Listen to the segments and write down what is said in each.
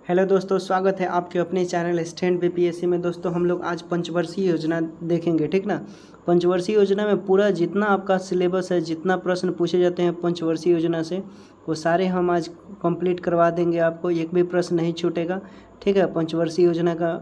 Hello दोस्तों, स्वागत है आपके अपने चैनल स्टैंड बीपीएससी में। दोस्तों हम लोग आज पंचवर्षीय योजना देखेंगे, ठीक ना। पंचवर्षीय योजना में पूरा जितना आपका सिलेबस है, जितना प्रश्न पूछे जाते हैं पंचवर्षीय योजना से, वो सारे हम आज कंप्लीट करवा देंगे। आपको एक भी प्रश्न नहीं छूटेगा, ठीक है। पंचवर्षीय योजना का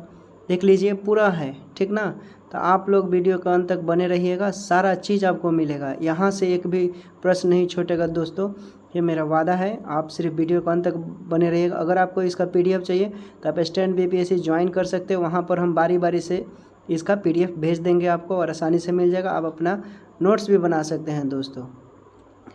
देख लीजिए, पूरा है, ठीक ना। तो आप लोग वीडियो का अंत तक बने रहिएगा, सारा चीज़ आपको मिलेगा, यहाँ से एक भी प्रश्न नहीं छूटेगा दोस्तों, ये मेरा वादा है। आप सिर्फ वीडियो का अंत तक बने रहिएगा। अगर आपको इसका पीडीएफ चाहिए तो आप स्टैंड बीपीएससी ज्वाइन कर सकते हो, वहाँ पर हम बारी बारी से इसका पीडीएफ भेज देंगे आपको और आसानी से मिल जाएगा। आप अपना नोट्स भी बना सकते हैं दोस्तों,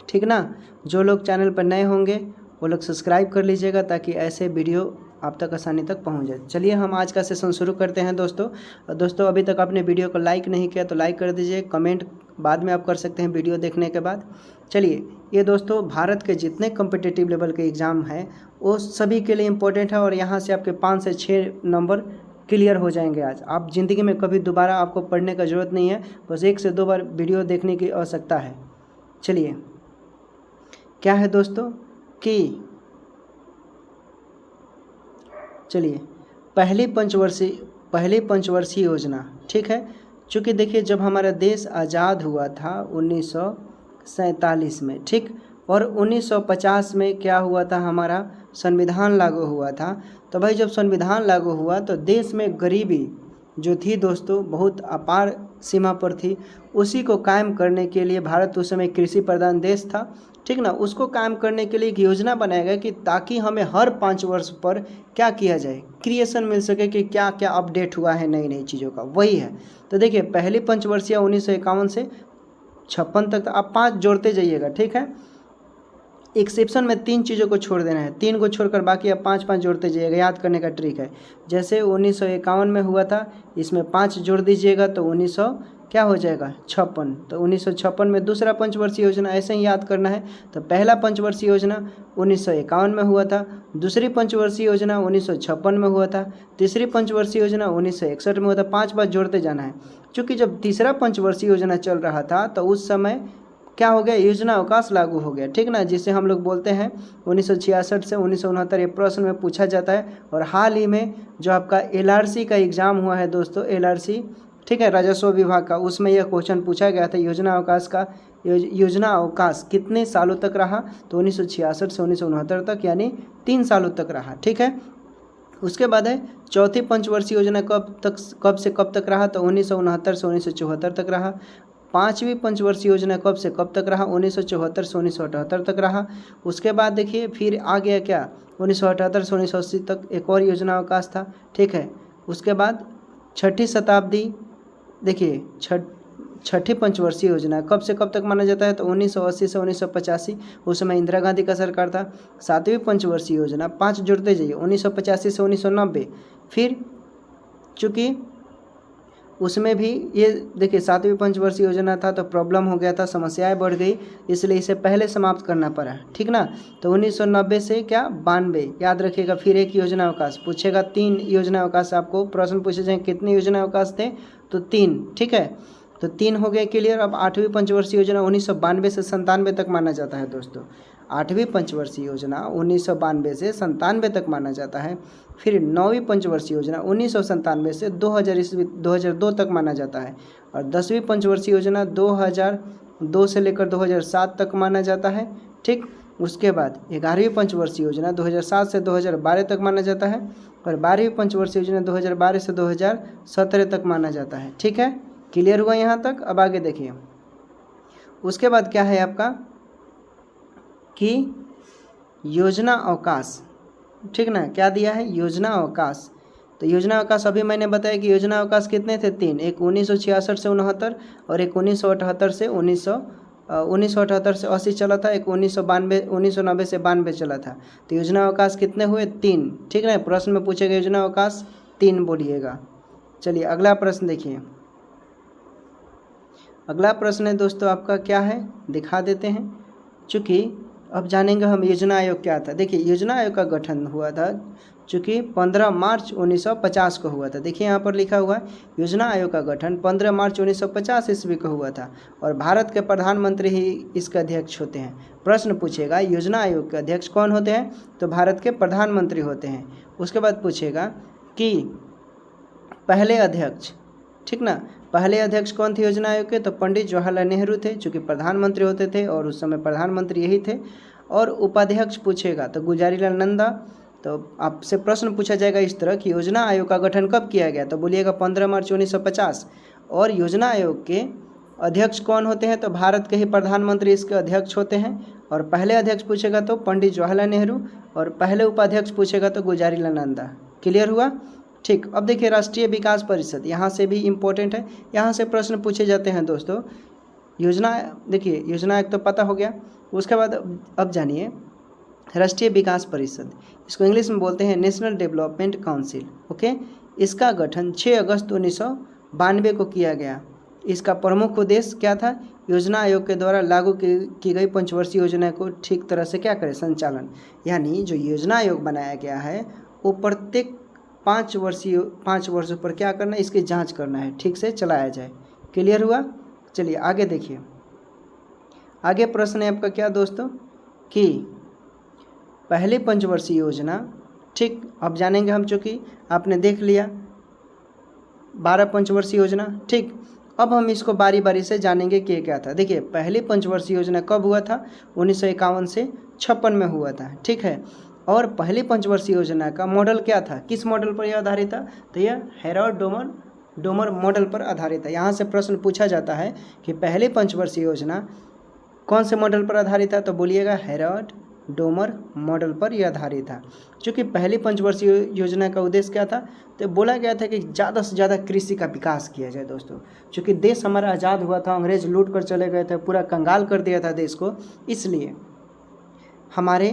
ठीक ना। जो लोग चैनल पर नए होंगे वो लोग सब्सक्राइब कर लीजिएगा ताकि ऐसे वीडियो आप तक आसानी तक पहुंच जाए। चलिए हम आज का सेशन शुरू करते हैं दोस्तों। अभी तक आपने वीडियो को लाइक नहीं किया तो लाइक कर दीजिए, कमेंट बाद में आप कर सकते हैं वीडियो देखने के बाद। चलिए, ये दोस्तों भारत के जितने कॉम्पिटिटिव लेवल के एग्ज़ाम हैं वो सभी के लिए इम्पोर्टेंट है और यहाँ से आपके 5 से 6 नंबर क्लियर हो जाएंगे। आज आप ज़िंदगी में कभी दोबारा आपको पढ़ने का ज़रूरत नहीं है, बस 1 से 2 बार वीडियो देखने की आवश्यकता है। चलिए, क्या है दोस्तों कि चलिए पहली पंचवर्षीय योजना, ठीक है। चूँकि देखिए, जब हमारा देश आज़ाद हुआ था 1947 में, ठीक, और 1950 में क्या हुआ था, हमारा संविधान लागू हुआ था। तो भाई जब संविधान लागू हुआ तो देश में गरीबी जो थी दोस्तों बहुत अपार सीमा पर थी। उसी को कायम करने के लिए, भारत उस समय कृषि प्रधान देश था, ठीक ना, उसको कायम करने के लिए एक योजना बनाया गया कि ताकि हमें हर 5 वर्ष पर क्या किया जाए, क्रिएशन मिल सके कि क्या क्या अपडेट हुआ है नई नई चीज़ों का, वही है। तो देखिए, पहली पंचवर्षीय 1951 से 56 तक आप 5 जोड़ते जाइएगा, ठीक है। एक्सेप्शन में 3 चीज़ों को छोड़ देना है, 3 को छोड़कर बाकी आप 5-5 जोड़ते जाइएगा, याद करने का ट्रिक है। जैसे 1951 में हुआ था, इसमें 5 जोड़ दीजिएगा तो 1900 क्या हो जाएगा 56। तो 1956 में दूसरा पंचवर्षीय योजना, ऐसे ही याद करना है। तो पहला पंचवर्षीय योजना 1951 में हुआ था, दूसरी पंचवर्षीय योजना 1956 में हुआ था, तीसरी पंचवर्षीय योजना 1961 में हुआ था। 5 बार जोड़ते जाना है। चूँकि जब तीसरा पंचवर्षीय योजना चल रहा था तो उस समय क्या हो गया, योजना अवकाश लागू हो गया, ठीक ना, जिसे हम लोग बोलते हैं 1966 से 1969। ये प्रश्न में पूछा जाता है। और हाल ही में जो आपका एलआरसी का एग्ज़ाम हुआ है दोस्तों, एलआरसी, ठीक है, राजस्व विभाग का, उसमें यह क्वेश्चन पूछा गया था, योजना अवकाश कितने सालों तक रहा। तो 1966 से 1969 तक, यानी 3 सालों तक रहा, ठीक है। उसके बाद है चौथी पंचवर्षीय योजना कब से कब तक रहा। तो 1969 से 1974 तक रहा। 5वीं पंचवर्षीय योजना कब से कब तक रहा, 1974 से 1978 तक रहा। उसके बाद देखिए फिर आ गया क्या, 1978 से 1980 तक एक और योजना अवकाश था, ठीक है। उसके बाद छठी शताब्दी, देखिए छठी पंचवर्षीय योजना कब से कब तक माना जाता है। तो 1980 से 1985, उस समय इंदिरा गांधी का सरकार था। 7वीं पंचवर्षीय योजना, 5 जुड़ते जाइए, 1985 से 1990। फिर चूँकि उसमें भी ये देखिए 7वीं पंचवर्षीय योजना था तो प्रॉब्लम हो गया था, समस्याएं बढ़ गई, इसलिए इसे पहले समाप्त करना पड़ा, ठीक ना। तो 1990 से क्या 92, याद रखिएगा। फिर एक योजना अवकाश पूछेगा, 3 योजना अवकाश आपको प्रश्न पूछे जाए, कितने योजना अवकाश थे, तो 3, ठीक है। तो 3 हो गए क्लियर। अब 8वीं पंचवर्षीय योजना 1992 से 97 तक माना जाता है दोस्तों। 8वीं पंचवर्षीय योजना 1992 से 97 तक माना जाता है। फिर 9वीं पंचवर्षीय योजना 1997 से 2002 तक माना जाता है। और 10वीं पंचवर्षीय योजना 2002 से लेकर 2007 तक माना जाता है, ठीक। उसके बाद 11वीं पंचवर्षीय योजना 2007 से 2012 तक माना जाता है। और 12वीं पंचवर्षीय योजना 2012 से 2017 तक माना जाता है, ठीक है। क्लियर हुआ यहाँ तक। अब आगे देखिए, उसके बाद क्या है आपका कि योजना अवकाश, ठीक ना, क्या दिया है, योजना अवकाश। तो योजना अवकाश अभी मैंने बताया कि योजना अवकाश कितने थे, 3, एक 1966 से 69 और एक 1978 से 1978 से 80 चला था, एक 1990 से 92 चला था। तो योजना अवकाश कितने हुए, 3, ठीक ना। प्रश्न में पूछेगा योजना अवकाश 3 बोलिएगा। चलिए अगला प्रश्न देखिए। अगला प्रश्न है दोस्तों आपका क्या है, दिखा देते हैं। चूँकि अब जानेंगे हम योजना आयोग क्या था। देखिए योजना आयोग का गठन हुआ था चूँकि 15 मार्च 1950 को हुआ था। देखिए यहाँ पर लिखा हुआ है योजना आयोग का गठन 15 मार्च 1950 ईस्वी को हुआ था और भारत के प्रधानमंत्री ही इसके अध्यक्ष होते हैं। प्रश्न पूछेगा योजना आयोग के अध्यक्ष कौन होते हैं, तो भारत के प्रधानमंत्री होते हैं। उसके बाद पूछेगा कि पहले अध्यक्ष, ठीक ना, पहले अध्यक्ष कौन थे योजना आयोग के, तो पंडित जवाहरलाल नेहरू थे, चूँकि प्रधानमंत्री होते थे और उस समय प्रधानमंत्री यही थे। और उपाध्यक्ष पूछेगा तो गुलजारीलाल नंदा। तो आपसे प्रश्न पूछा जाएगा इस तरह कि योजना आयोग का गठन कब किया गया, तो बोलिएगा 15 मार्च 1950। और योजना आयोग के अध्यक्ष कौन होते हैं, तो भारत के ही प्रधानमंत्री इसके अध्यक्ष होते हैं। और पहले अध्यक्ष पूछेगा तो पंडित जवाहरलाल नेहरू और पहले उपाध्यक्ष पूछेगा तो गुलजारीलाल नंदा। क्लियर हुआ? ठीक। अब देखिए राष्ट्रीय विकास परिषद, यहाँ से भी इम्पोर्टेंट है, यहाँ से प्रश्न पूछे जाते हैं दोस्तों। योजना, देखिए योजना एक तो पता हो गया। उसके बाद अब जानिए राष्ट्रीय विकास परिषद, इसको इंग्लिश में बोलते हैं नेशनल डेवलपमेंट काउंसिल। ओके, इसका गठन 6 अगस्त 1992 को किया गया। इसका प्रमुख उद्देश्य क्या था, योजना आयोग के द्वारा लागू की गई पंचवर्षीय योजना को ठीक तरह से क्या करें, संचालन। यानी जो योजना आयोग बनाया गया है वो प्रत्येक 5 वर्षों पर क्या करना है, इसकी जांच करना है, ठीक से चलाया जाए। क्लियर हुआ? चलिए आगे देखिए। आगे प्रश्न है आपका क्या दोस्तों कि पहली पंचवर्षीय योजना, ठीक, अब जानेंगे हम, चूँकि आपने देख लिया 12 पंचवर्षीय योजना। ठीक, अब हम इसको बारी बारी से जानेंगे कि क्या था। देखिए पहली पंचवर्षीय योजना कब हुआ था, 1951 से 56 में हुआ था। ठीक है, और पहली पंचवर्षीय योजना का मॉडल क्या था, किस मॉडल पर यह आधारित था, तो यह हेरोल्ड डोमर मॉडल पर आधारित है। यहाँ से प्रश्न पूछा जाता है कि पहली पंचवर्षीय योजना कौन से मॉडल पर आधारित है, तो बोलिएगा हेरोल्ड डोमर मॉडल पर यह आधारित था। क्योंकि पहली पंचवर्षीय योजना का उद्देश्य क्या था, तो बोला गया था कि ज़्यादा से ज़्यादा कृषि का विकास किया जाए दोस्तों। क्योंकि देश हमारा आज़ाद हुआ था, अंग्रेज लूट कर चले गए थे, पूरा कंगाल कर दिया था देश को। इसलिए हमारे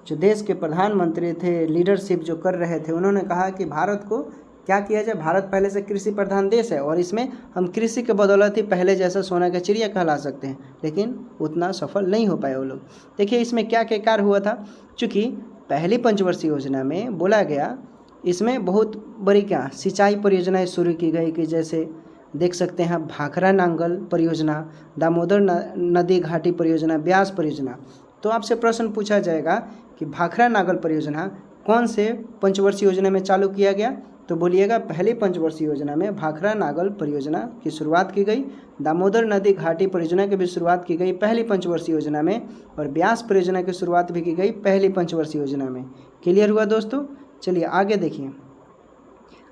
जो देश के प्रधानमंत्री थे, लीडरशिप जो कर रहे थे, उन्होंने कहा कि भारत को क्या किया जाए, भारत पहले से कृषि प्रधान देश है और इसमें हम कृषि के बदौलत ही पहले जैसा सोना का चिड़िया कहला सकते हैं, लेकिन उतना सफल नहीं हो पाए वो लोग। देखिए इसमें क्या क्या कार्य हुआ था, चूँकि पहली पंचवर्षीय योजना में बोला गया, इसमें बहुत बड़ी क्या सिंचाई परियोजनाएं शुरू की गई कि जैसे देख सकते हैं भाखरा नांगल परियोजना, दामोदर नदी घाटी परियोजना, ब्यास परियोजना। तो आपसे प्रश्न पूछा जाएगा कि भाखरा नांगल परियोजना कौन से पंचवर्षीय योजना में चालू किया गया, तो बोलिएगा पहली पंचवर्षीय योजना में भाखरा नांगल परियोजना की शुरुआत की गई, दामोदर नदी घाटी परियोजना की भी शुरुआत की गई पहली पंचवर्षीय योजना में, और ब्यास परियोजना की शुरुआत भी की गई पहली पंचवर्षीय योजना में। क्लियर हुआ दोस्तों? चलिए आगे देखिए,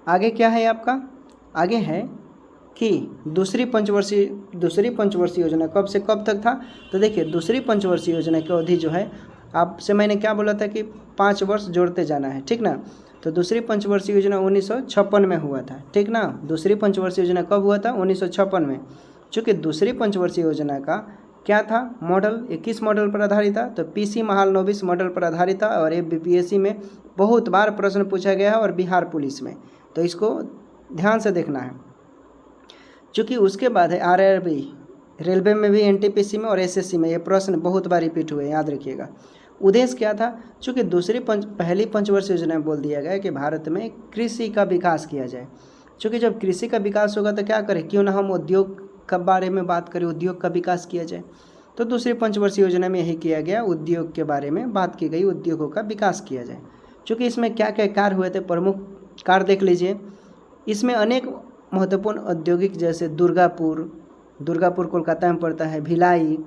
आगे क्या है आपका, आगे है कि दूसरी पंचवर्षीय योजना कब से कब तक था। तो देखिए दूसरी पंचवर्षीय योजना की अवधि जो है, आपसे मैंने क्या बोला था कि 5 वर्ष जोड़ते जाना है, ठीक ना। तो दूसरी पंचवर्षीय योजना 1956 में हुआ था, ठीक ना। दूसरी पंचवर्षीय योजना कब हुआ था, 1956 में। चूँकि दूसरी पंचवर्षीय योजना का क्या था मॉडल, ये किस मॉडल पर आधारित था, तो पीसी महालनोबिस मॉडल पर आधारित था। और ये बीपीएससी में बहुत बार प्रश्न पूछा गया है और बिहार पुलिस में, तो इसको ध्यान से देखना है। चूँकि उसके बाद है आरआरबी, रेलवे में भी, एनटीपीसी में और एसएससी में ये प्रश्न बहुत बार रिपीट हुए, याद रखिएगा। उद्देश्य क्या था, चूँकि पहली पंचवर्षीय योजना में बोल दिया गया कि भारत में कृषि का विकास किया जाए। चूँकि जब कृषि का विकास होगा तो क्या करें, क्यों ना हम उद्योग के बारे में बात करें, उद्योग का विकास किया जाए। तो दूसरी पंचवर्षीय योजना में यही किया गया, उद्योग के बारे में बात की गई, उद्योगों का विकास किया जाए। चूँकि इसमें क्या क्या कार्य हुए थे, प्रमुख कार्य देख लीजिए। इसमें अनेक महत्वपूर्ण औद्योगिक, जैसे दुर्गापुर कोलकाता में पड़ता है, भिलाई,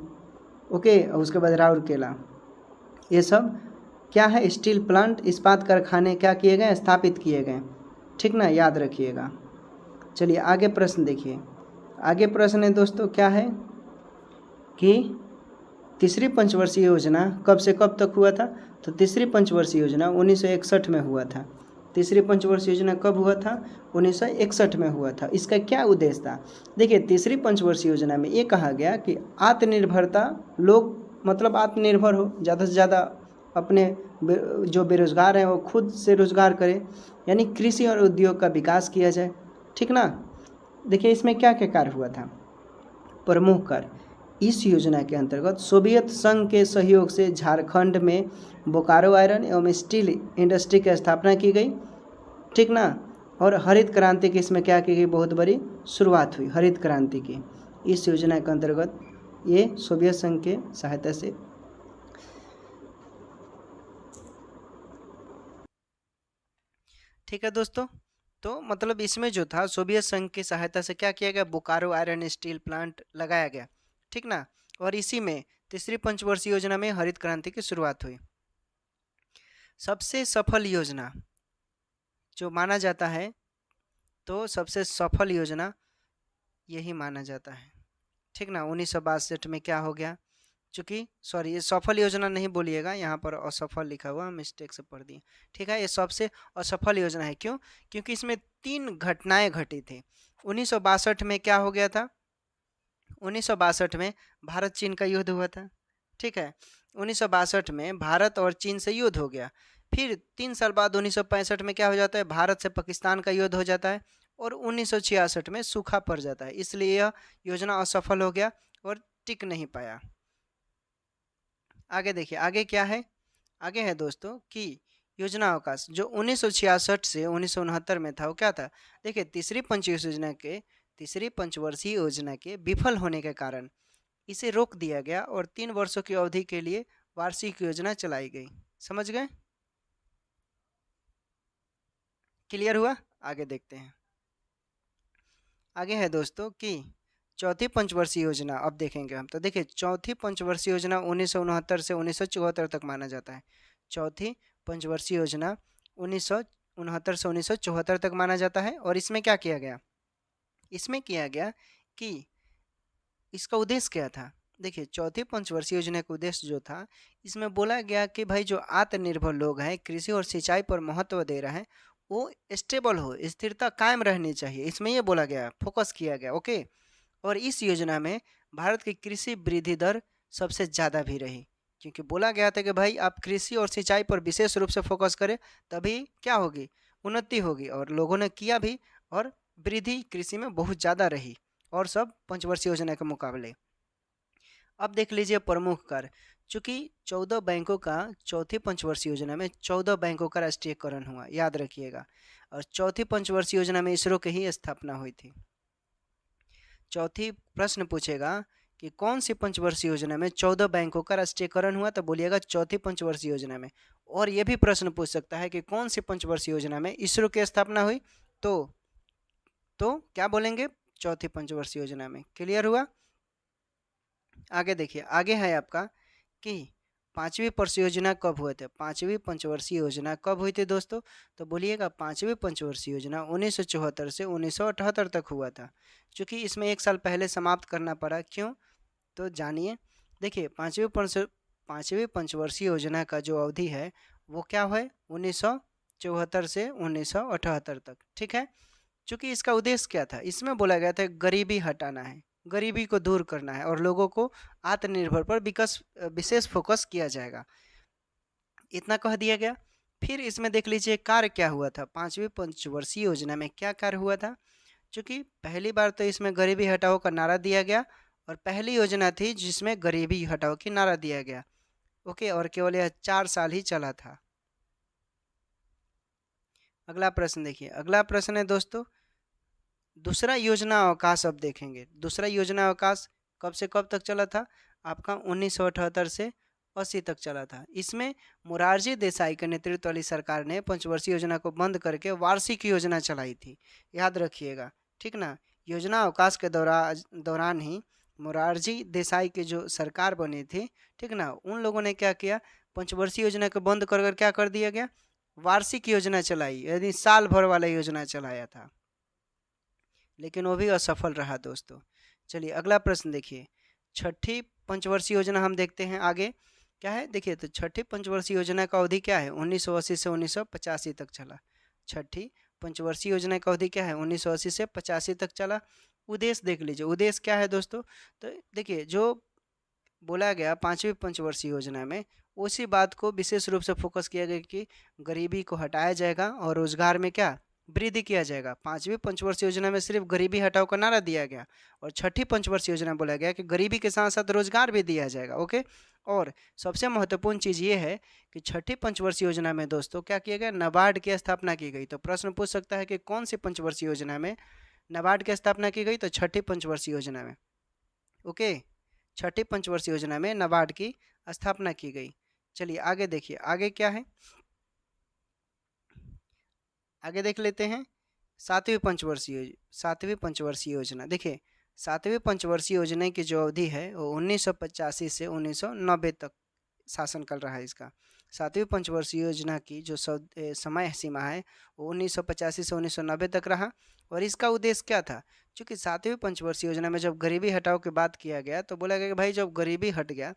ओके, और उसके बाद राउरकेला, ये सब क्या है, स्टील प्लांट, इस्पात कारखाने क्या किए गए, स्थापित किए गए, ठीक ना, याद रखिएगा। चलिए आगे प्रश्न देखिए। आगे प्रश्न है दोस्तों क्या है कि तीसरी पंचवर्षीय योजना कब से कब तक हुआ था, तो तीसरी पंचवर्षीय योजना 1961 में हुआ था। तीसरी पंचवर्षीय योजना कब हुआ था, 1961 में हुआ था। इसका क्या उद्देश्य था, देखिए तीसरी पंचवर्षीय योजना में ये कहा गया कि आत्मनिर्भरता, लोग मतलब आत्मनिर्भर हो, ज़्यादा से ज़्यादा अपने जो बेरोजगार हैं वो खुद से रोजगार करें, यानी कृषि और उद्योग का विकास किया जाए, ठीक ना। देखिए इसमें क्या क्या कार्य हुआ था, प्रमुख कार्य, इस योजना के अंतर्गत सोवियत संघ के सहयोग से झारखंड में बोकारो आयरन एवं स्टील इंडस्ट्री की स्थापना की गई, ठीक ना। और हरित क्रांति की इसमें क्या की गई, बहुत बड़ी शुरुआत हुई हरित क्रांति की इस योजना के अंतर्गत, ये सोवियत संघ के सहायता से। ठीक है दोस्तों, तो मतलब इसमें जो था सोवियत संघ की सहायता से क्या किया गया, बोकारो आयरन स्टील प्लांट लगाया गया, ठीक ना। और इसी में तीसरी पंचवर्षीय योजना में हरित क्रांति की शुरुआत हुई। सबसे सफल योजना जो माना जाता है, तो सबसे सफल योजना यही माना जाता है, ठीक ना। 1962 में क्या हो गया, चूँकि सॉरी ये सफल योजना नहीं बोलिएगा, यहाँ पर असफल लिखा हुआ, मिस्टेक से पढ़ दिए, ठीक है। ये सबसे असफल योजना है, क्यों, क्योंकि इसमें 3 घटनाएं घटी थी। 1962 में क्या हो गया था, 1962 में भारत चीन का युद्ध हुआ था, ठीक है। 1962 में भारत और चीन से युद्ध हो गया। फिर 3 साल बाद 1965 में क्या हो जाता है, भारत से पाकिस्तान का युद्ध हो जाता है। और 1966 में सूखा पड़ जाता है, इसलिए यह योजना असफल हो गया और टिक नहीं पाया। आगे देखिए, आगे क्या है, आगे है दोस्तों कि योजना अवकाश जो 1966 से 1969 में था, वो क्या था, देखिए तीसरी पंचवर्षीय योजना के विफल होने के कारण इसे रोक दिया गया और 3 वर्षों की अवधि के लिए वार्षिक योजना चलाई गई। समझ गए, क्लियर हुआ। आगे देखते हैं, आगे है दोस्तों कि चौथी पंचवर्षीय योजना। अब देखेंगे हम, तो देखिए चौथी पंचवर्षीय योजना 1969 से 1974 तक माना जाता है। चौथी पंचवर्षीय योजना 1969 से 1974 तक माना जाता है। और इसमें क्या किया गया, इसमें किया गया कि इसका उद्देश्य क्या था, देखिए चौथी पंचवर्षीय योजना का उद्देश्य जो था, इसमें बोला गया कि भाई जो आत्मनिर्भर लोग हैं, कृषि और सिंचाई पर महत्व दे रहे हैं, वो स्टेबल हो, स्थिरता कायम रहनी चाहिए, इसमें ये बोला गया, फोकस किया गया, ओके। और इस योजना में भारत की कृषि वृद्धि दर सबसे ज़्यादा भी रही, क्योंकि बोला गया था कि भाई आप कृषि और सिंचाई पर विशेष रूप से फोकस करें, तभी क्या होगी, उन्नति होगी। और लोगों ने किया भी, और वृद्धि कृषि में बहुत ज़्यादा रही, और सब पंचवर्षीय योजना के मुकाबले। अब देख लीजिए प्रमुख कार्य, चूँकि 14 बैंकों का चौथी पंचवर्षीय योजना में 14 बैंकों का राष्ट्रीयकरण हुआ, याद रखिएगा। और चौथी पंचवर्षीय योजना में इसरो की ही स्थापना हुई थी। चौथी प्रश्न पूछेगा कि कौन सी पंचवर्षीय योजना में 14 बैंकों का राष्ट्रीयकरण हुआ, तो बोलिएगा चौथी पंचवर्षीय योजना में। और ये भी प्रश्न पूछ सकता है कि कौन सी पंचवर्षीय योजना में इसरो की स्थापना हुई, तो क्या बोलेंगे, चौथी पंचवर्षीय योजना में। क्लियर हुआ। आगे देखिए, आगे है आपका कि पांचवी परियोजना कब हुए थे, पांचवी पंचवर्षीय योजना कब हुई थी दोस्तों, तो बोलिएगा पांचवी पंचवर्षीय योजना 1974 से 1978 तक हुआ था। क्योंकि इसमें 1 साल पहले समाप्त करना पड़ा, क्यों, तो जानिए। देखिए पांचवी पंचवर्षीय योजना का जो अवधि है वो क्या है, 1974 से 1978 तक, ठीक है। चूँकि इसका उद्देश्य क्या था, इसमें बोला गया था गरीबी हटाना है, गरीबी को दूर करना है, और लोगों को आत्मनिर्भर पर विशेष फोकस किया जाएगा, इतना कह दिया गया। फिर इसमें देख लीजिए कार्य क्या हुआ था, पांचवी पंचवर्षीय योजना में क्या कार्य हुआ था। क्योंकि पहली बार तो इसमें गरीबी हटाओ का नारा दिया गया, और पहली योजना थी जिसमें गरीबी हटाओ की नारा दिया गया, ओके। और केवल यह 4 साल ही चला था। अगला प्रश्न देखिए, अगला प्रश्न है दोस्तों दूसरा योजना अवकाश। अब देखेंगे दूसरा योजना अवकाश कब से कब तक चला था, आपका 1978 से 80 तक चला था। इसमें मोरारजी देसाई के नेतृत्व वाली सरकार ने पंचवर्षीय योजना को बंद करके वार्षिक योजना चलाई थी, याद रखिएगा, ठीक ना। योजना अवकाश के दौरान ही मोरारजी देसाई की जो सरकार बनी थी, ठीक ना, उन लोगों ने क्या किया, पंचवर्षीय योजना को बंद कर क्या कर दिया गया, वार्षिक योजना चलाई, यानी साल भर वाला योजना चलाया था, लेकिन वो भी असफल रहा दोस्तों। चलिए अगला प्रश्न देखिए, छठी पंचवर्षीय योजना हम देखते हैं आगे क्या है। देखिए तो छठी पंचवर्षीय योजना का अवधि क्या है, 1980 से 1985 तक चला। छठी पंचवर्षीय योजना का अवधि क्या है, 1980 से 85 तक चला। उद्देश्य देख लीजिए, उद्देश्य क्या है दोस्तों, तो देखिए जो बोला गया पांचवी पंचवर्षीय योजना में, उसी बात को विशेष रूप से फोकस किया गया कि गरीबी को हटाया जाएगा और रोजगार में क्या वृद्धि किया जाएगा। 5वीं पंचवर्षीय योजना में सिर्फ गरीबी हटाओ का नारा दिया गया, और 6ठी पंचवर्षीय योजना बोला गया कि गरीबी के साथ साथ रोजगार भी दिया जाएगा। ओके, और सबसे महत्वपूर्ण चीज़ ये है कि 6ठी पंचवर्षीय योजना में दोस्तों क्या किया गया, नाबार्ड की स्थापना की गई। तो प्रश्न पूछ सकता है कि कौन सी पंचवर्षीय योजना में नाबार्ड की स्थापना की गई, तो 6ठी पंचवर्षीय योजना में। ओके, 6ठी पंचवर्षीय योजना में नाबार्ड की स्थापना की गई। चलिए आगे देखिए, आगे क्या है, आगे देख लेते हैं। 7वीं पंचवर्षीय योजना। देखिए 7वीं पंचवर्षीय योजना की जो अवधि है वो 1985 से 1990 तक शासनकाल रहा है इसका। 7वीं पंचवर्षीय योजना की जो समय सीमा है वो 1985 से 1990 तक रहा। और इसका उद्देश्य क्या था, क्योंकि 7वीं पंचवर्षीय योजना में जब गरीबी हटाओ की बात किया गया तो बोला गया कि भाई जब गरीबी हट गया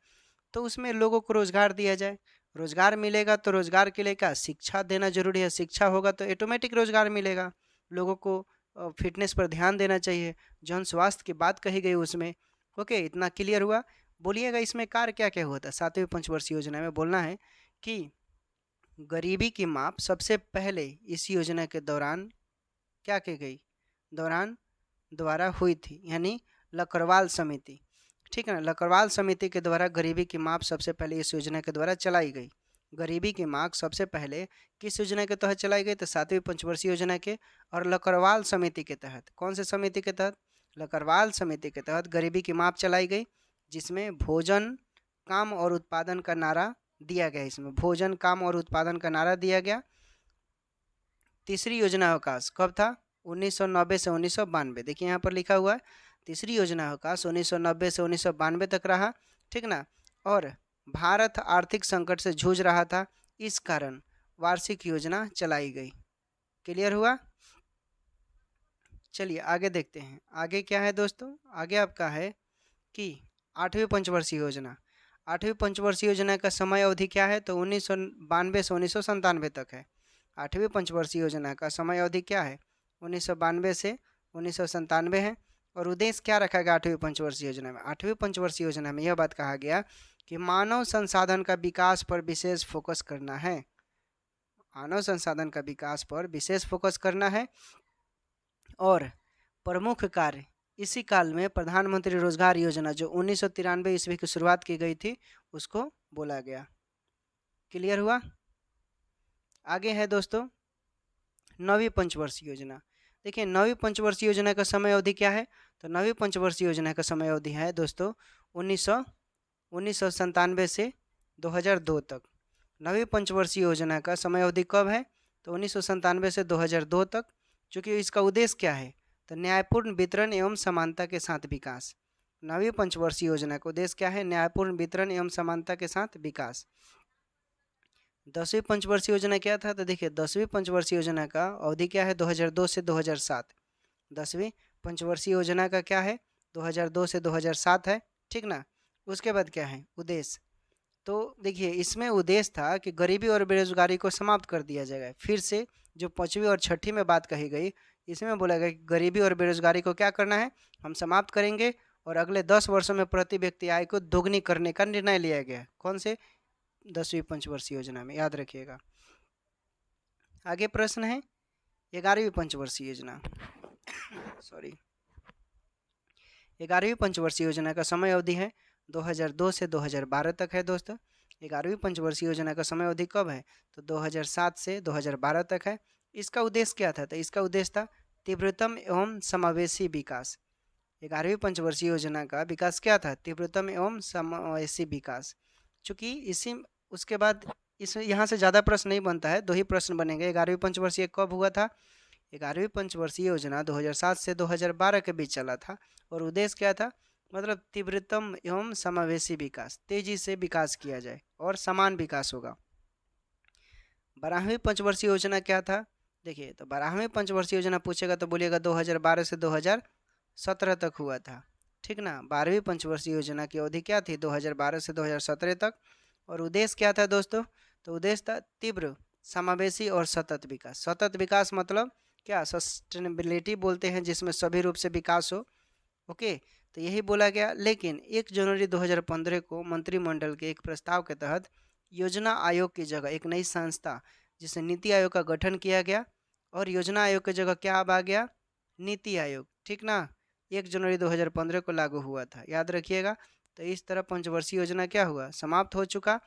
तो उसमें लोगों को रोजगार दिया जाए। रोजगार मिलेगा तो रोजगार के लिए क्या, शिक्षा देना जरूरी है। शिक्षा होगा तो ऑटोमेटिक रोजगार मिलेगा। लोगों को फिटनेस पर ध्यान देना चाहिए, जन स्वास्थ्य की बात कही गई उसमें। ओके, इतना क्लियर हुआ। बोलिएगा इसमें कार्य क्या क्या हुआ था 7वीं पंचवर्षीय योजना में। बोलना है कि गरीबी की माप सबसे पहले इस योजना के दौरान क्या की गई, द्वारा हुई थी, यानी लकरवाल समिति। ठीक है ना, लकरवाल समिति के द्वारा गरीबी की माप सबसे पहले इस योजना के द्वारा चलाई गई। गरीबी की माप सबसे पहले किस योजना के तहत चलाई गई, तो 7वीं पंचवर्षीय योजना के और लकरवाल समिति के तहत। कौन से समिति के तहत, लकरवाल समिति के तहत गरीबी की माप चलाई गई, जिसमें भोजन, काम और उत्पादन का नारा दिया गया। इसमें भोजन, काम और उत्पादन का नारा दिया गया। तीसरी योजना अवकाश कब था, 1990 से 1992। देखिए यहाँ पर लिखा हुआ है तीसरी योजना अवकाश 1990 से 1992 तक रहा। ठीक ना, और भारत आर्थिक संकट से जूझ रहा था, इस कारण वार्षिक योजना चलाई गई। क्लियर हुआ। चलिए आगे देखते हैं, आगे क्या है दोस्तों, आगे आपका है कि 8वीं पंचवर्षीय योजना। 8वीं पंचवर्षीय योजना का समय अवधि क्या है, तो 1992 से 1997 तक है। 8वीं पंचवर्षीय योजना का समय अवधि क्या है, 1992 से 1997 है। और उद्देश्य क्या रखा गया 8वीं पंचवर्षीय योजना में, 8वीं पंचवर्षीय योजना में यह बात कहा गया कि मानव संसाधन का विकास पर विशेष फोकस करना है। मानव संसाधन का विकास पर विशेष फोकस करना है। और प्रमुख कार्य इसी काल में प्रधानमंत्री रोजगार योजना जो 1993 ईस्वी की शुरुआत की गई थी उसको बोला गया। क्लियर हुआ। आगे है दोस्तों 9वीं पंचवर्षीय योजना। देखिए 9वीं पंचवर्षीय योजना का समय अवधि क्या है, तो 9वीं पंचवर्षीय योजना का समय अवधि है दोस्तों 1997 से 2002 तक। 9वीं पंचवर्षीय योजना का समय अवधि कब है, तो 1997 से 2002 तक। चूँकि इसका उद्देश्य क्या है, तो न्यायपूर्ण वितरण एवं समानता के साथ विकास। 9वीं पंचवर्षीय योजना का उद्देश्य क्या है, न्यायपूर्ण वितरण एवं समानता के साथ विकास। 10वीं पंचवर्षीय योजना क्या था, तो देखिए 10वीं पंचवर्षीय योजना का अवधि क्या है, 2002 से 2007। 10वीं पंचवर्षीय योजना का क्या है, 2002 से 2007 है। ठीक ना, उसके बाद क्या है उद्देश्य, तो देखिए इसमें उद्देश्य था कि गरीबी और बेरोजगारी को समाप्त कर दिया जाएगा। फिर से जो 5वीं और 6ठी में बात कही गई, इसमें बोला गया कि गरीबी और बेरोजगारी को क्या करना है, हम समाप्त करेंगे। और अगले 10 वर्षों में प्रति व्यक्ति आय को दोगुनी करने का निर्णय लिया गया। कौन से, 10वीं पंचवर्षीय योजना में, याद रखिएगा। आगे प्रश्न है 11वीं पंचवर्षीय योजना। सॉरी, 11वीं पंचवर्षीय योजना का समय अवधि है 2002 से 2012 तक है दोस्तों। 11वीं पंचवर्षीय योजना का समय अवधि कब है, तो 2007 से 2012 तक है। इसका उद्देश्य क्या था, तो इसका उद्देश्य था तीव्रतम एवं समावेशी विकास। 11वीं पंचवर्षीय योजना का विकास क्या था, तीव्रतम एवं समावेशी विकास। चूँकि इसी उसके बाद इस यहाँ से ज़्यादा प्रश्न नहीं बनता है, 2 ही प्रश्न बनेंगे। 11वीं पंचवर्षीय कब हुआ था, 11वीं पंचवर्षीय योजना 2007 से 2012 के बीच चला था। और उद्देश्य क्या था, मतलब तीव्रतम एवं समावेशी विकास, तेजी से विकास किया जाए और समान विकास होगा। 12वीं पंचवर्षीय योजना क्या था, देखिए तो 12वीं पंचवर्षीय योजना पूछेगा तो बोलिएगा 2012 से 2017 तक हुआ था। ठीक ना, 12वीं पंचवर्षीय योजना की अवधि क्या थी, 2012 से 2017 तक। और उद्देश्य क्या था दोस्तों, तो उद्देश्य था तीव्र, समावेशी और सतत विकास। सतत विकास मतलब क्या, सस्टेनेबिलिटी बोलते हैं, जिसमें सभी रूप से विकास हो। ओके, तो यही बोला गया। लेकिन 1 जनवरी 2015 को मंत्रिमंडल के एक प्रस्ताव के तहत योजना आयोग की जगह एक नई संस्था जिसे नीति आयोग का गठन किया गया। और योजना आयोग की जगह क्या अब आ गया, नीति आयोग, ठीक ना। 1 जनवरी 2015 को लागू हुआ था, याद रखिएगा। तो इस तरह पंचवर्षीय योजना क्या हुआ, समाप्त हो चुका।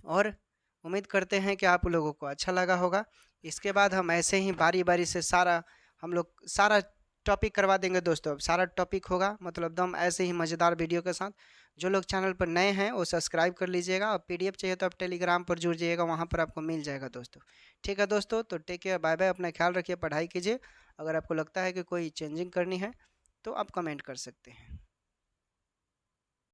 और उम्मीद करते हैं कि आप लोगों को अच्छा लगा होगा। इसके बाद हम ऐसे ही बारी बारी से हम लोग सारा टॉपिक करवा देंगे दोस्तों। अब सारा टॉपिक होगा, मतलब दम ऐसे ही मज़ेदार वीडियो के साथ। जो लोग चैनल पर नए हैं वो सब्सक्राइब कर लीजिएगा, और पीडीएफ चाहिए तो आप टेलीग्राम पर जुड़ जाइएगा, वहाँ पर आपको मिल जाएगा दोस्तों। ठीक है दोस्तों, तो टेक केयर, बाय बाय, अपना ख्याल रखिए, पढ़ाई कीजिए। अगर आपको लगता है कि कोई चेंजिंग करनी है तो आप कमेंट कर सकते हैं।